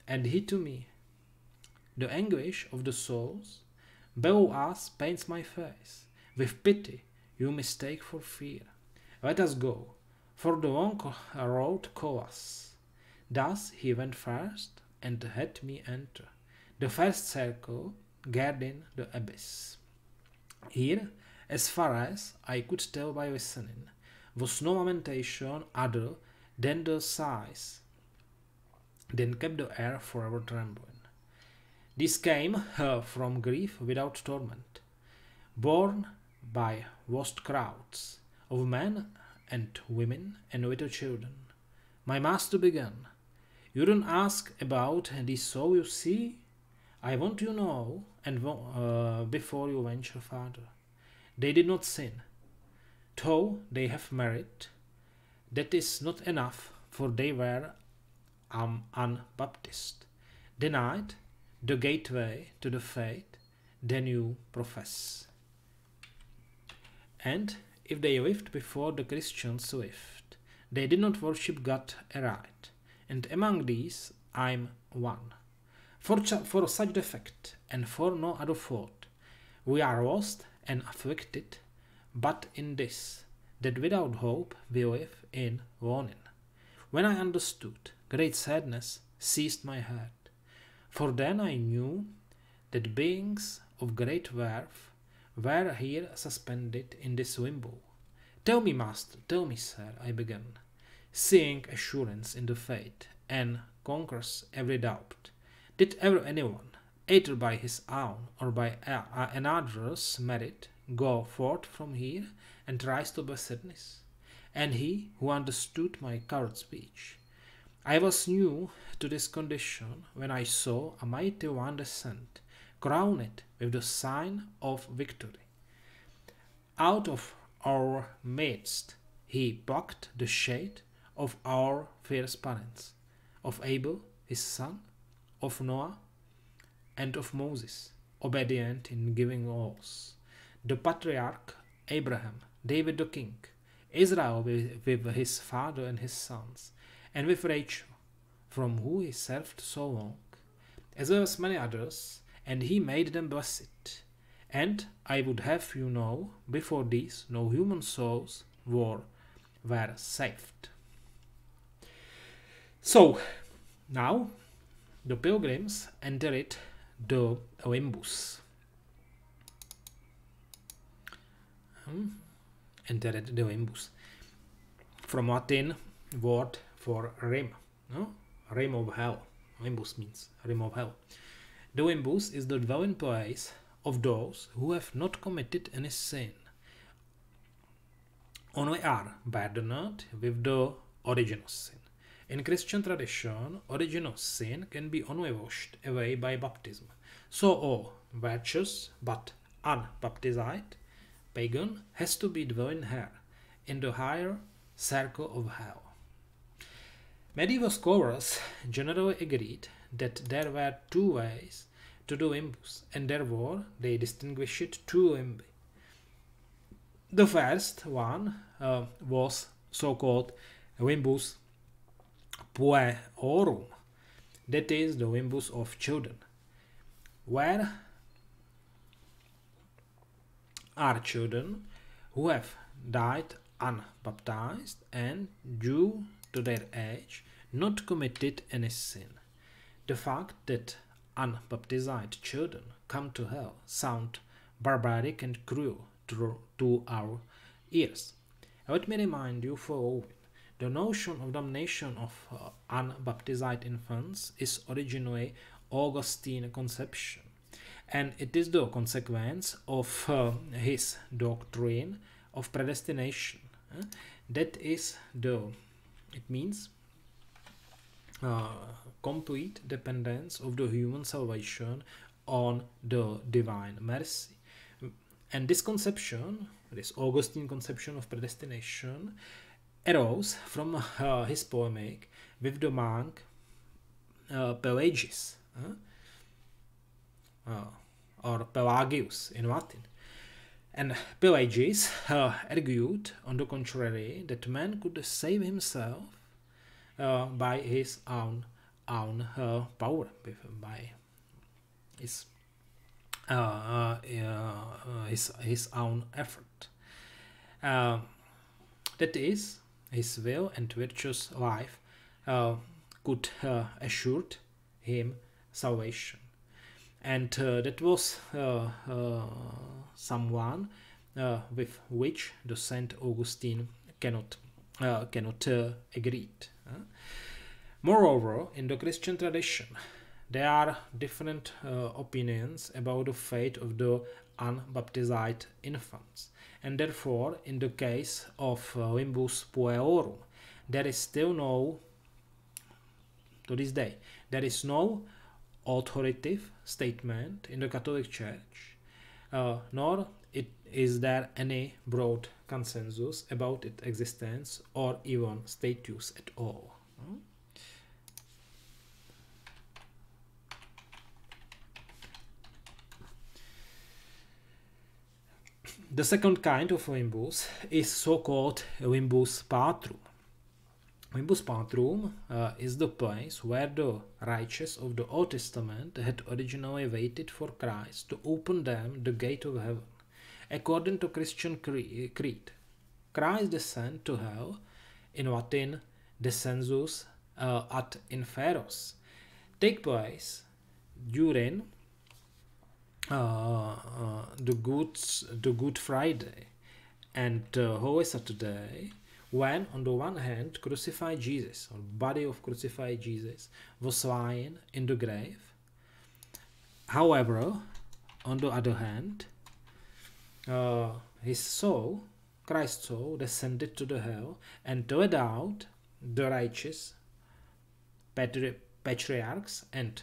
And he to me, the anguish of the souls below us paints my face. With pity you mistake for fear. Let us go, for the long road calls us. Thus he went first and had me enter the first circle guarding the abyss. Here, as far as I could tell by listening, was no lamentation other than the sighs that kept the air forever trembling. This came from grief without torment, borne by vast crowds of men and women and little children. My master began, you don't ask about this soul you see? I want you know, and before you venture farther. They did not sin, though they have merit. That is not enough, for they were unbaptized, denied the gateway to the faith then you profess. And if they lived before the Christians lived, they did not worship God aright, and among these I'm one. For such defect, and for no other fault, we are lost and afflicted, but in this, that without hope we live in longing. When I understood, great sadness seized my heart, for then I knew that beings of great worth were here suspended in this limbo. Tell me, master, tell me, sir, I began, seeing assurance in the faith, and conquers every doubt. Did ever anyone, either by his own or by another's merit, go forth from here and rise to blessedness? And he who understood my coward speech, I was new to this condition when I saw a mighty one descend, crowned with the sign of victory. Out of our midst he plucked the shade of our fierce parents, of Abel his son, of Noah, and of Moses, obedient in giving laws. The patriarch Abraham, David the king, Israel with his father and his sons, and with Rachel, from whom he served so long, as well as many others, and he made them blessed. And I would have you know, before this no human souls were saved. So, now the pilgrims entered the limbus. Entered the limbus. From Latin word for rim. No? Rim of hell. Limbus means rim of hell. The limbus is the dwelling place of those who have not committed any sin, only are burdened with the original sin. In Christian tradition, original sin can be only washed away by baptism. So all virtuous but unbaptized pagan has to be dwelling here, in the higher circle of hell. Medieval scholars generally agreed that there were two ways to the limbus, and therefore they distinguished two limbi. The first one was so-called limbus puerorum, that is the limbus of children, where are children who have died unbaptized and, due to their age, not committed any sin. The fact that unbaptized children come to hell sound barbaric and cruel to our ears. Let me remind you for all, the notion of damnation of unbaptized infants is originally Augustine conception, and it is the consequence of his doctrine of predestination. That is it means complete dependence of the human salvation on the divine mercy. And this conception, this Augustine conception of predestination, arose from his polemic with the monk Pelagius, or Pelagius in Latin. And Pelagius argued, on the contrary, that man could save himself by his own power, by his own effort. That is, his will and virtuous life could assure him salvation. And that was someone with which the Saint Augustine cannot agree. Moreover, in the Christian tradition, there are different opinions about the fate of the unbaptized infants, and therefore, in the case of limbus puerorum, there is still no, to this day, there is no authoritative statement in the Catholic Church, nor is there any broad consensus about its existence or even status at all. The second kind of limbus is so-called limbus patrum. Limbus patrum is the place where the righteous of the Old Testament had originally waited for Christ to open them the gate of heaven. According to Christian creed, Christ's descent to hell, in Latin descensus ad inferos, take place during the Good Friday and Holy Saturday, when on the one hand crucified Jesus, or body of crucified Jesus, was lying in the grave. However, on the other hand, his soul, Christ's soul, descended to the hell and led out the righteous patriarchs and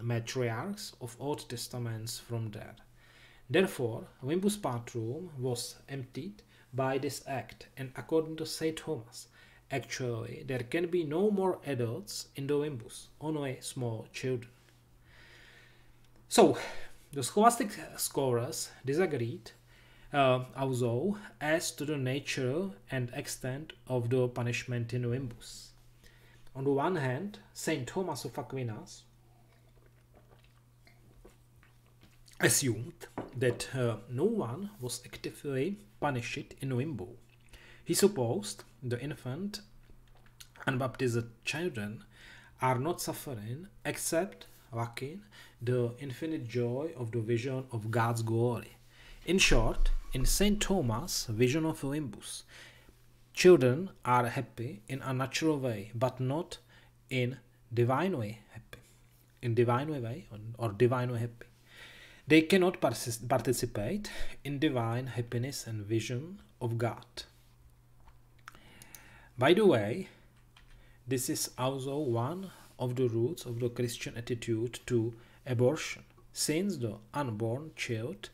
matriarchs of Old Testaments from there. Therefore, limbus patrum was emptied by this act, and according to St. Thomas, actually there can be no more adults in the limbus, only small children. So, the scholastic scholars disagreed also as to the nature and extent of the punishment in limbus. On the one hand, Saint Thomas of Aquinas assumed that no one was actively punished in limbo. He supposed the infant unbaptized children are not suffering except lacking the infinite joy of the vision of God's glory. In short, in St. Thomas' vision of limbus, children are happy in a natural way, but not in divine way happy. In divine way or divine way happy. They cannot participate in divine happiness and vision of God. By the way, this is also one of the roots of the Christian attitude to abortion, since the unborn child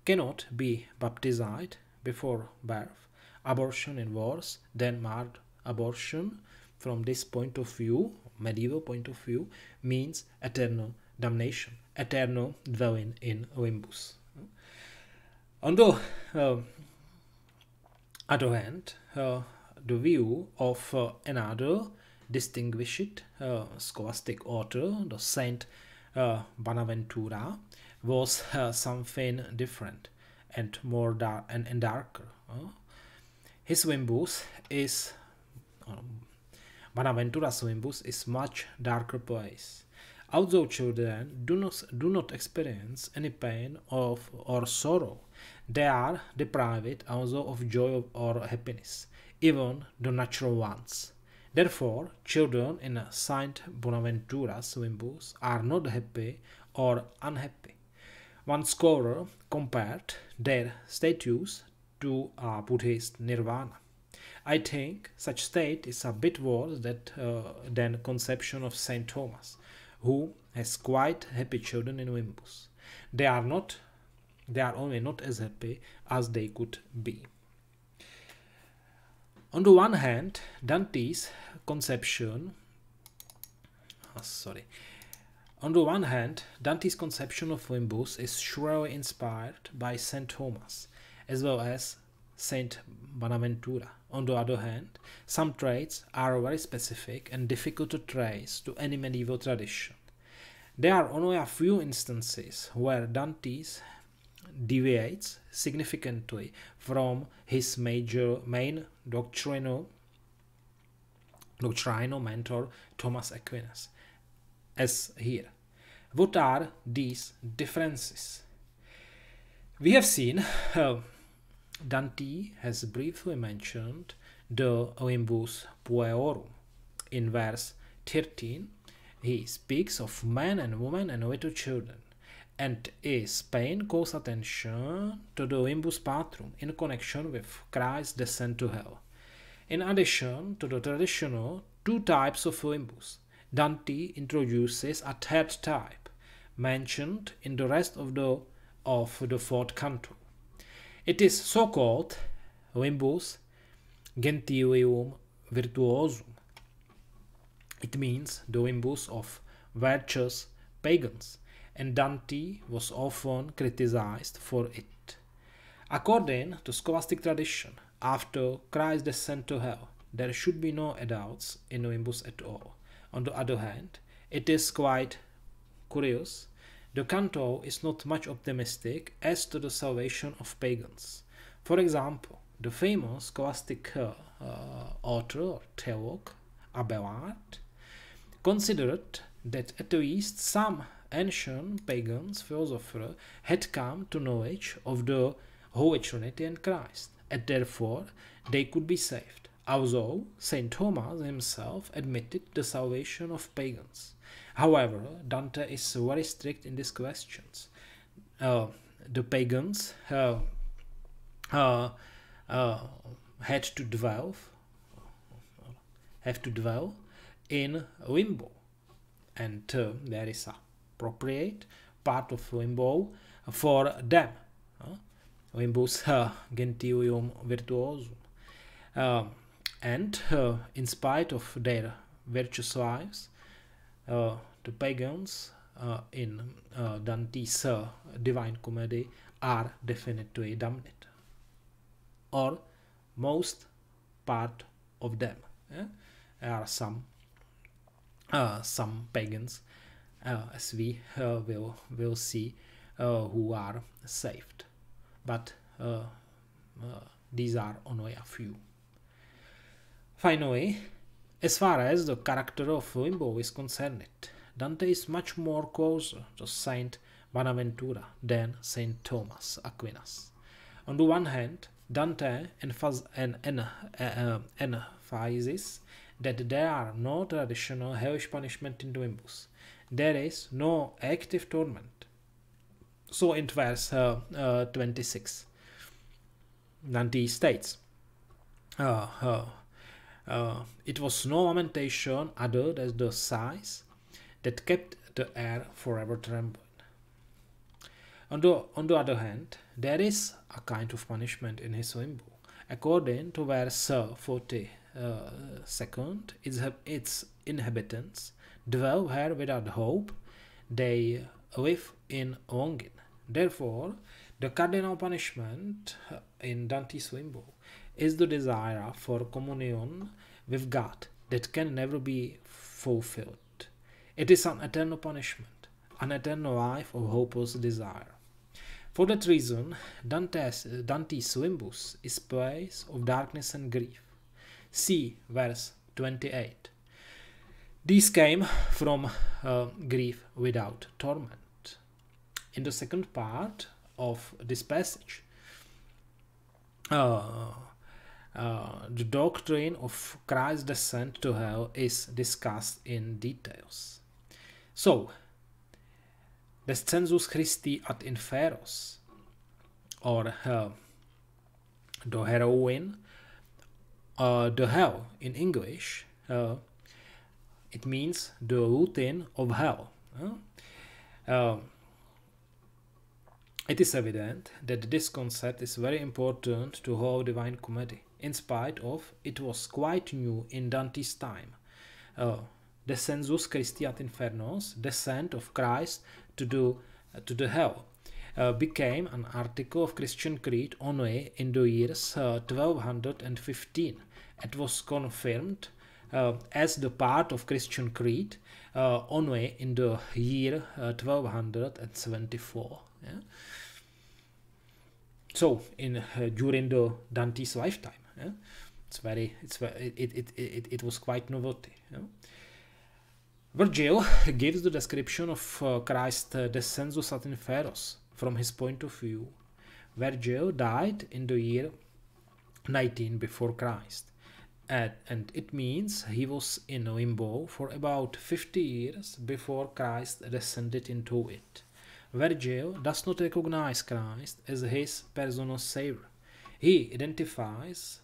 cannot be baptized before birth. Abortion is worse than murder. Abortion, from this point of view, medieval point of view, means eternal damnation, eternal dwelling in limbus. On the other hand, the view of another distinguished scholastic author, the Saint Bonaventura, was something different and more darker. His limbus is Bonaventura's limbus is much darker place. Although children do not experience any pain or sorrow, they are deprived also of joy or happiness, even the natural ones. Therefore, children in Saint Bonaventura's limbus are not happy or unhappy. One scholar compared their status to a Buddhist nirvana. I think such state is a bit worse than conception of Saint Thomas, who has quite happy children in limbus. They are only not as happy as they could be. On the one hand, Dante's conception of limbus is surely inspired by Saint Thomas, as well as Saint Bonaventura. On the other hand, some traits are very specific and difficult to trace to any medieval tradition. There are only a few instances where Dante deviates significantly from his main doctrinal mentor Thomas Aquinas, as here. What are these differences? We have seen Dante has briefly mentioned the limbus puerorum. In verse 13, he speaks of man and woman and little children, and Spain calls attention to the limbus patrum in connection with Christ's descent to hell. In addition to the traditional two types of limbus, Dante introduces a third type, mentioned in the rest of the fourth canto. It is so-called limbus gentilium virtuosum. It means the limbus of virtuous pagans, and Dante was often criticized for it. According to scholastic tradition, after Christ's descent to hell, there should be no adults in limbus at all. On the other hand, it is quite curious. The canto is not much optimistic as to the salvation of pagans. For example, the famous scholastic author or theologue Abelard considered that at least some ancient pagans philosophers had come to knowledge of the Holy Trinity and Christ, and therefore they could be saved, although Saint Thomas himself admitted the salvation of pagans. However, Dante is very strict in these questions. The pagans had to dwell in limbo, and there is a appropriate part of limbo for them. Limbus gentilium virtuosum. And in spite of their virtuous lives, the pagans in Dante's Divine Comedy are definitely damned, or most part of them. There are some pagans, as we will see, who are saved, but these are only a few. Finally, as far as the character of Limbo is concerned, Dante is much more closer to Saint Bonaventura than Saint Thomas Aquinas. On the one hand, Dante emphasizes that there are no traditional hellish punishment in the limbus. There is no active torment. So in verse 26, Dante states, it was no lamentation other than the sighs that kept the air forever trembling. On the other hand, there is a kind of punishment in his limbo. According to verse 42, its inhabitants dwell here without hope, they live in longing. Therefore, the cardinal punishment in Dante's limbo is the desire for communion with God that can never be fulfilled. It is an eternal punishment, an eternal life of hopeless desire. For that reason, Dante's limbus is place of darkness and grief. See verse 28. These came from grief without torment. In the second part of this passage, the doctrine of Christ's descent to hell is discussed in details. So, Descensus Christi ad inferos, or the heroine, the hell in English, it means the routine of hell. It is evident that this concept is very important to whole Divine Comedy, in spite of it was quite new in Dante's time. Descensus Christi ad infernos, descent of Christ to the hell, became an article of Christian creed only in the years 1215. It was confirmed as the part of Christian creed only in the year 1274. Yeah? So during the Dante's lifetime, yeah? It was quite novelty. Yeah? Virgil gives the description of Christ's descensus ad inferos from his point of view. Virgil died in the year 19 before Christ, and it means he was in limbo for about 50 years before Christ descended into it. Virgil does not recognize Christ as his personal savior. He identifies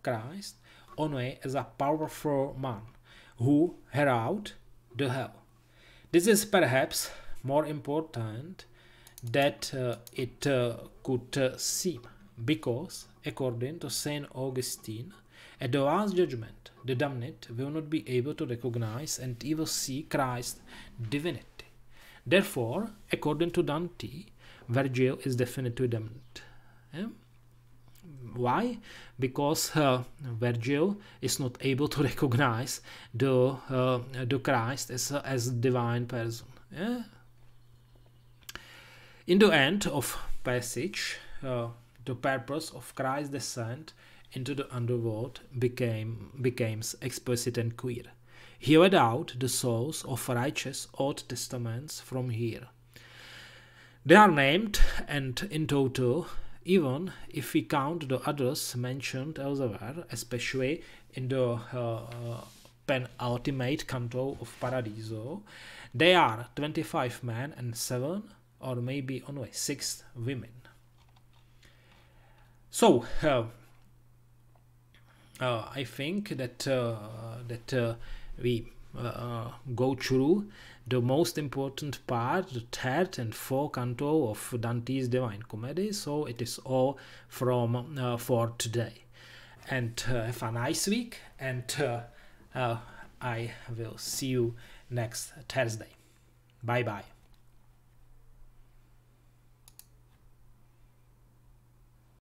Christ only as a powerful man who heralded the hell. This is perhaps more important than it could seem, because, according to Saint Augustine, at the last judgment, the damned will not be able to recognize and even see Christ's divinity. Therefore, according to Dante, Virgil is definitely damned. Yeah? Why? Because Virgil is not able to recognize the Christ as divine person. Yeah? In the end of passage, the purpose of Christ's descent into the underworld becomes explicit and clear. He led out the souls of righteous Old Testaments from here. They are named, and in total, even if we count the others mentioned elsewhere, especially in the penultimate canto of Paradiso, they are 25 men and 7 or maybe only 6 women. So, I think that we go through the most important part, the third and fourth canto of Dante's Divine Comedy. So it is all from for today. And have a nice week, and I will see you next Thursday. Bye bye.